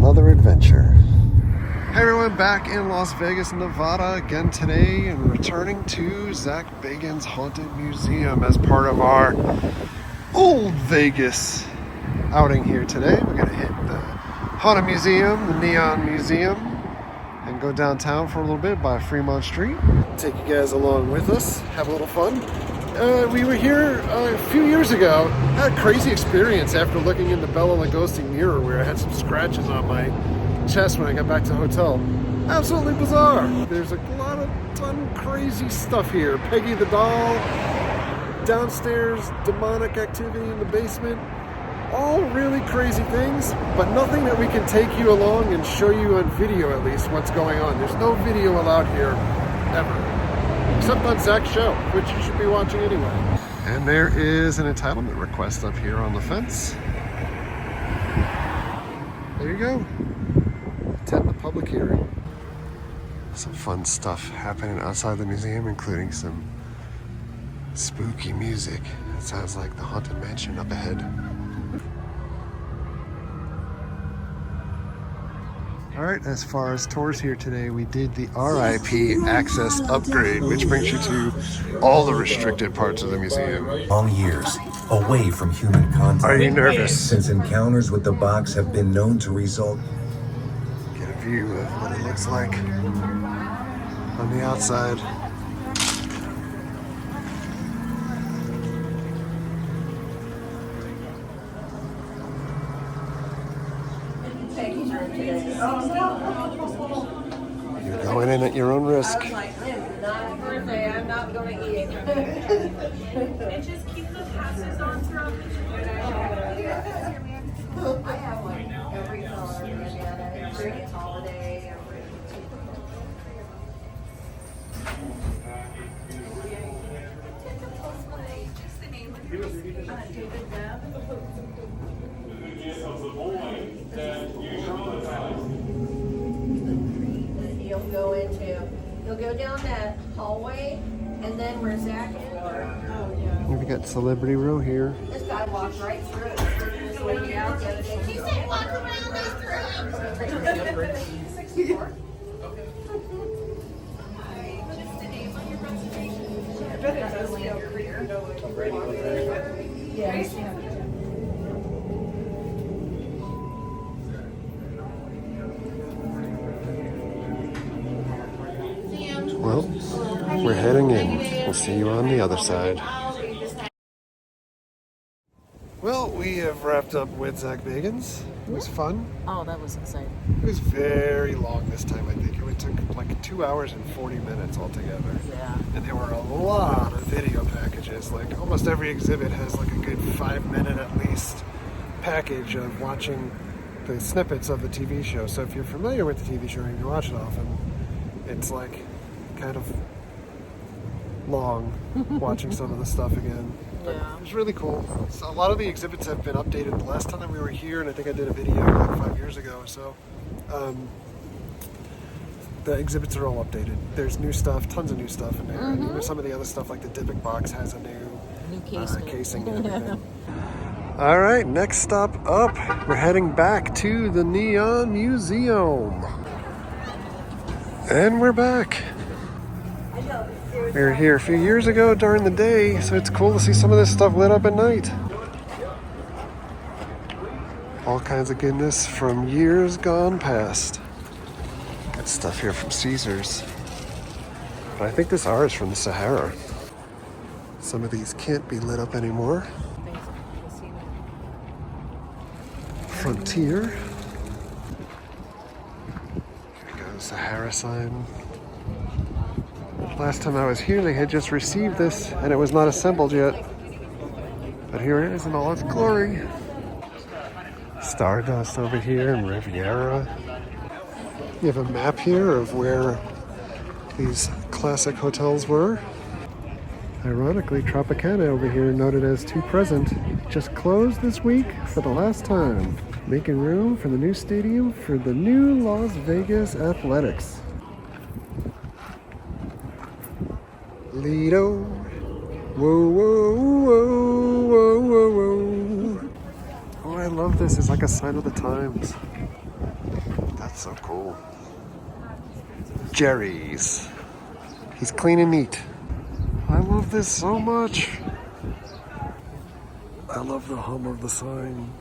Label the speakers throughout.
Speaker 1: another adventure. Hey everyone, back in Las Vegas, Nevada again today, and returning to Zak Bagans Haunted Museum as part of our Old Vegas outing here today. We're gonna hit the Haunted Museum, the Neon Museum, and go downtown for a little bit by Fremont Street. Take you guys along with us, have a little fun. We were here a few years ago. Had a crazy experience after looking in the Bela Lugosi mirror where I had some scratches on my chest when I got back to the hotel. Absolutely bizarre. There's a ton of crazy stuff here. Peggy the doll, downstairs, demonic activity in the basement. All really crazy things, but nothing that we can take you along and show you on video at least what's going on. There's no video allowed here, ever. Except on Zak's show, which you should be watching anyway. And there is an entitlement request up here on the fence. There you go. Attend the public hearing. Some fun stuff happening outside the museum, including some spooky music. It sounds like the Haunted Mansion up ahead. Alright, as far as tours here today, we did the RIP access upgrade, which brings you to all the restricted parts of the museum.
Speaker 2: Long years away from human contact.
Speaker 1: Are you nervous?
Speaker 2: Since encounters with the box have been known to result.
Speaker 1: Get a view of what it looks like on the outside. You're going in at your own risk.
Speaker 3: I'm not going to eat.
Speaker 4: And just keep the passes on throughout the trip.
Speaker 3: I have like every color, every holiday, You'll go down that hallway, and then where Zak is.
Speaker 1: We got Celebrity Row here.
Speaker 3: This guy walked right through it. Just went down the other day. She said walk around through. 64.
Speaker 4: Just the name on your reservation.
Speaker 3: I bet it does land here. Yes.
Speaker 1: Well, we're heading in. We'll see you on the other side. Well, we have wrapped up with Zak Bagans. It was fun.
Speaker 5: Oh, that was exciting.
Speaker 1: It was very long this time, I think. It took like 2 hours and 40 minutes altogether.
Speaker 5: Yeah.
Speaker 1: And there were a lot of video packages. Like almost every exhibit has like a good 5-minute at least package of watching the snippets of the TV show. So if you're familiar with the TV show and you watch it often, it's like kind of long watching some of the stuff again. But
Speaker 5: Yeah.
Speaker 1: it was really cool. So a lot of the exhibits have been updated. The last time that we were here, and I think I did a video like 5 years ago or so, the exhibits are all updated. There's new stuff, tons of new stuff in there. And even some of the other stuff like the Dybbuk box has a new casing and everything. All right, next stop up, we're heading back to the Neon Museum. And we're back. We were here a few years ago during the day, so it's cool to see some of this stuff lit up at night. All kinds of goodness from years gone past. Got stuff here from Caesars. But I think this art is from the Sahara. Some of these can't be lit up anymore. Frontier. Here we go, Sahara sign. Last time I was here, they had just received this, and it was not assembled yet. But here it is in all its glory. Stardust over here in Riviera. You have a map here of where these classic hotels were. Ironically, Tropicana over here, noted as too present, just closed this week for the last time, making room for the new stadium for the new Las Vegas Athletics. Lido, whoa, whoa, whoa, whoa, whoa, whoa. Oh, I love this. It's like a sign of the times. That's so cool. Jerry's. He's clean and neat. I love this so much. I love the hum of the sign.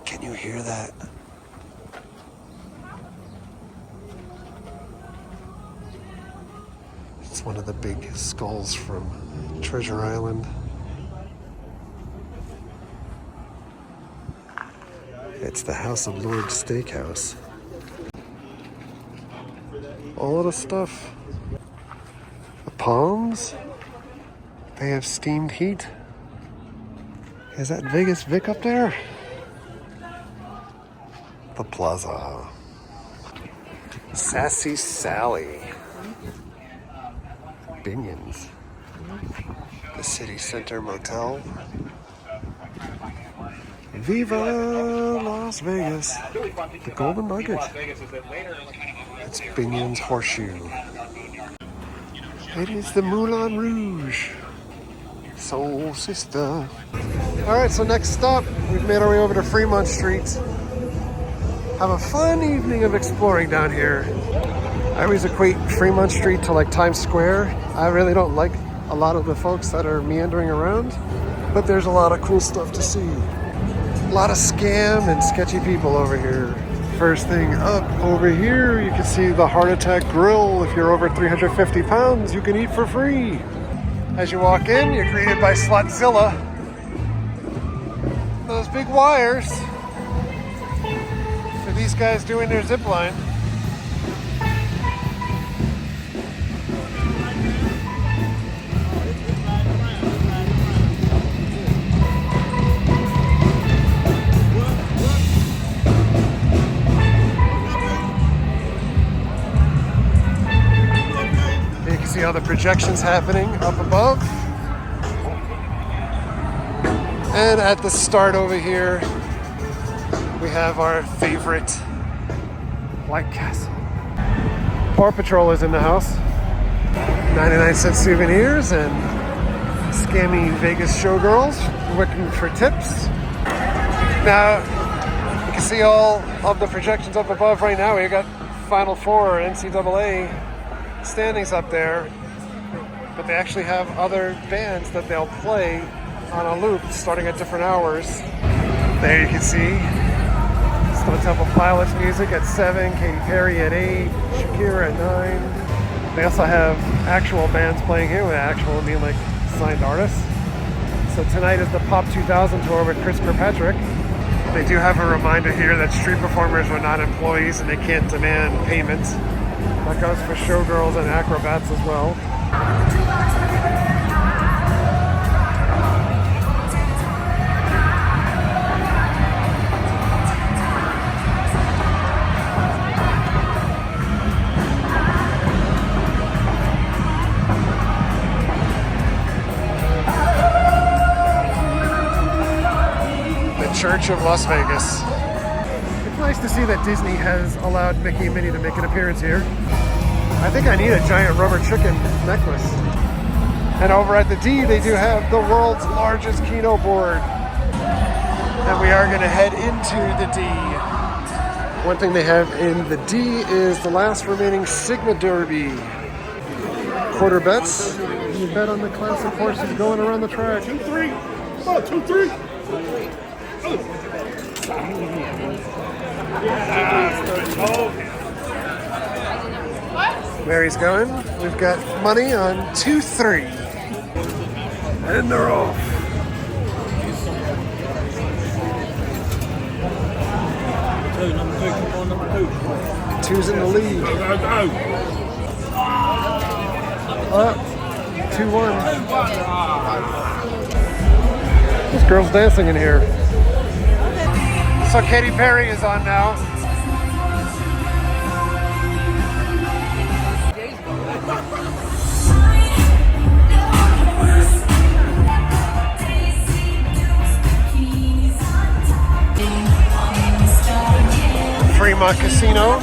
Speaker 1: Can you hear that? It's one of the big skulls from Treasure Island. It's the House of Lord's Steakhouse. All of the stuff. The palms. They have steamed heat. Is that Vegas Vic up there? The Plaza. Sassy Sally. Binions. The City Center Motel. Viva Las Vegas. The Golden Nugget. It's Binion's Horseshoe. It is the Moulin Rouge. Soul Sister. Alright, so next stop, we've made our way over to Fremont Street. Have a fun evening of exploring down here. I always equate Fremont Street to like Times Square. I really don't like a lot of the folks that are meandering around, but there's a lot of cool stuff to see. A lot of scam and sketchy people over here. First thing up over here, you can see the Heart Attack Grill. If you're over 350 pounds, you can eat for free. As you walk in, you're greeted by Slotzilla. Those big wires for these guys doing their zip line. See all the projections happening up above. And at the start over here, we have our favorite White Castle. Paw Patrol is in the house. 99-cent souvenirs and scammy Vegas showgirls looking for tips. Now, you can see all of the projections up above right now. We got Final Four, NCAA standings up there, but they actually have other bands that they'll play on a loop starting at different hours. There you can see Stone Temple Pilots music at 7, Katy Perry at 8, Shakira at 9. They also have actual bands playing here, with actual I mean like signed artists. So tonight is the Pop 2000 tour with Chris Kirkpatrick. They do have a reminder here that street performers are not employees and they can't demand payment. That goes for showgirls and acrobats as well. The Church of Las Vegas. It's nice to see that Disney has allowed Mickey and Minnie to make an appearance here. I think I need a giant rubber chicken necklace. And over at the D, they do have the world's largest Keno board. And we are going to head into the D. One thing they have in the D is the last remaining Sigma Derby. Quarter bets. You bet on the classic horses going around the track. 2-3. Come on, 2-3. Mary's going. We've got money on 2-3. And they're off. Two's in the lead. Up. 2-1. This girl's dancing in here. So Katy Perry is on now. Fremont Casino.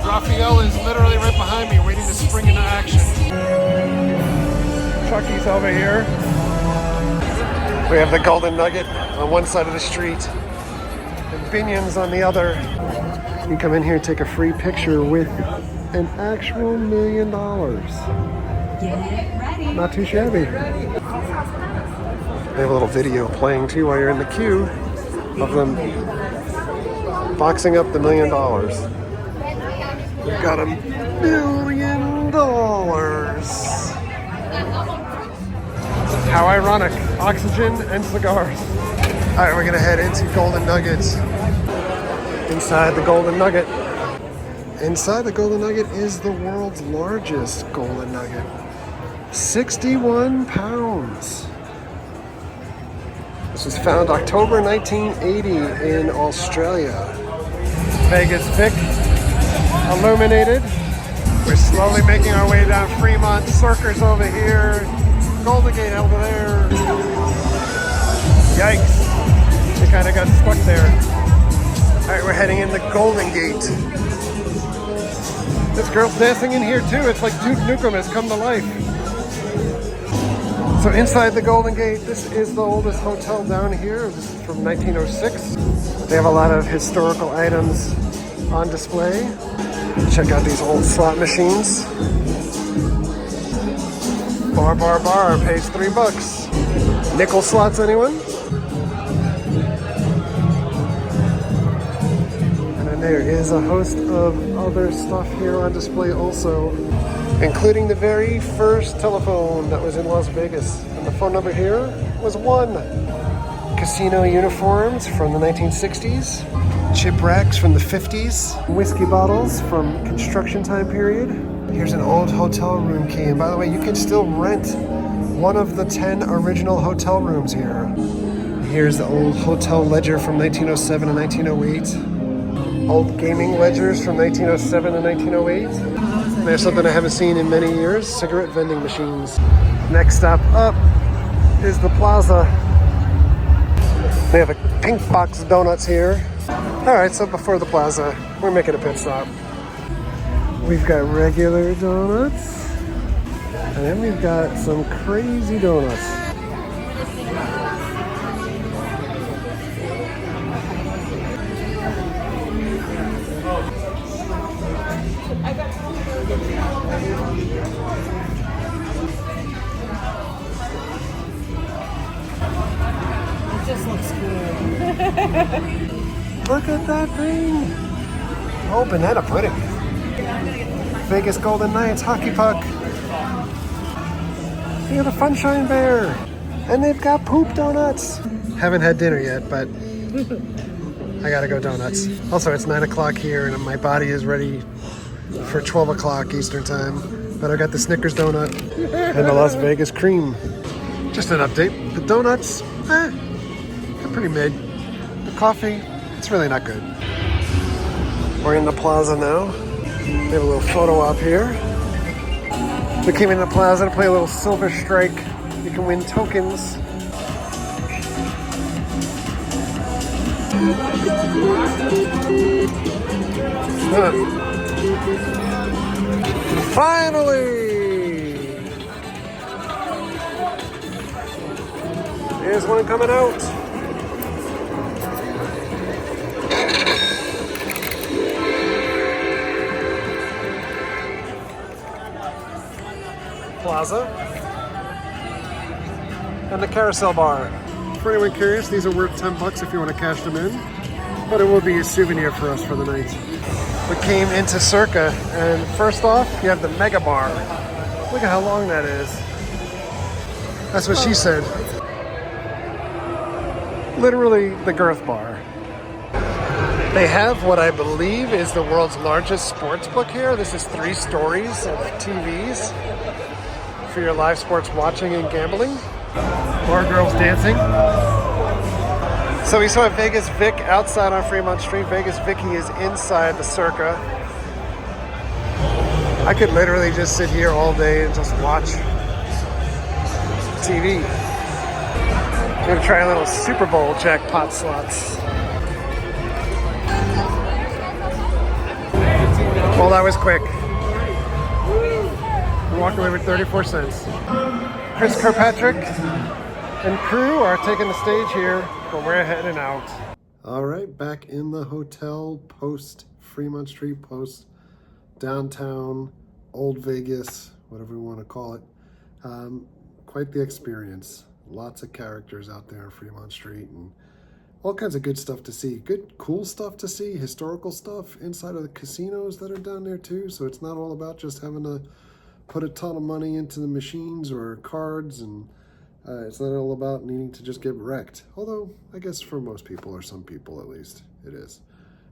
Speaker 1: Raphael is literally right behind me, waiting to spring into action. Chucky's over here. We have the Golden Nugget on one side of the street. opinions on the other. You can come in here and take a free picture with an actual $1 million. Not too shabby. They have a little video playing too while you're in the queue of them boxing up the $1 million. We've got $1 million. How ironic. Oxygen and cigars. All right, we're gonna head into Golden Nuggets. Inside the Golden Nugget. Inside the Golden Nugget is the world's largest Golden Nugget. 61 pounds. This was found October 1980 in Australia. Vegas Vic, illuminated. We're slowly making our way down Fremont. Circa's over here. Golden Gate over there. Yikes. We kind of got stuck there. All right, we're heading into Golden Gate. This girl's dancing in here too. It's like Duke Nukem has come to life. So inside the Golden Gate, this is the oldest hotel down here. This is from 1906. They have a lot of historical items on display. Check out these old slot machines. Bar pays $3. Nickel slots, anyone? And then there is a host of other stuff here on display also, including the very first telephone that was in Las Vegas. And the phone number here was 1. Casino uniforms from the 1960s. Chip racks from the 50s. Whiskey bottles from construction time period. Here's an old hotel room key. And by the way, you can still rent one of the 10 original hotel rooms here. Here's the old hotel ledger from 1907 and 1908. Old gaming ledgers from 1907 and 1908. There's something I haven't seen in many years, cigarette vending machines. Next stop up is the Plaza. They have a pink box of donuts here. All right, so before the Plaza, we're making a pit stop. We've got regular donuts, and then we've got some crazy donuts.
Speaker 3: Just looks cool.
Speaker 1: Look at that thing! Oh, banana pudding. Vegas Golden Knights hockey puck. Look at the Funshine Bear. And they've got poop donuts. Haven't had dinner yet, but I gotta go donuts. Also, it's 9 o'clock here and my body is ready for 12 o'clock Eastern time. But I got the Snickers donut and the Las Vegas cream. Just an update. The donuts, they're pretty mid. The coffee, it's really not good. We're in the Plaza now. We have a little photo op here. We came in the Plaza to play a little Silver Strike. You can win tokens. Finally! Here's one coming out. Plaza and the carousel bar. For anyone curious, these are worth $10 if you want to cash them in, but it will be a souvenir for us for the night. We came into Circa, and first off, you have the mega bar. Look at how long that is. That's what she said. Literally the girth bar. They have what I believe is the world's largest sports book here. This is 3 stories of TVs for your live sports watching and gambling. More girls dancing. So we saw Vegas Vic outside on Fremont Street. Vegas Vicky is inside the Circa. I could literally just sit here all day and just watch TV. I'm gonna try a little Super Bowl jackpot slots. Well, that was quick. We walked away with 34 cents. Chris Kirkpatrick and crew are taking the stage here, but we're heading out. All right, back in the hotel post Fremont Street, post downtown, Old Vegas, whatever we want to call it. Quite the experience. Lots of characters out there on Fremont Street and all kinds of good stuff to see. Good, cool stuff to see, historical stuff inside of the casinos that are down there too. So it's not all about just having to put a ton of money into the machines or cards, and it's not all about needing to just get wrecked. Although I guess for most people, or some people at least, it is.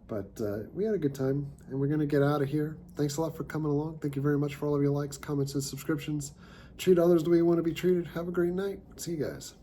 Speaker 1: But we had a good time, and we're going to get out of here. Thanks a lot for coming along. Thank you very much for all of your likes, comments, and subscriptions. Treat others the way you want to be treated. Have a great night. See you guys.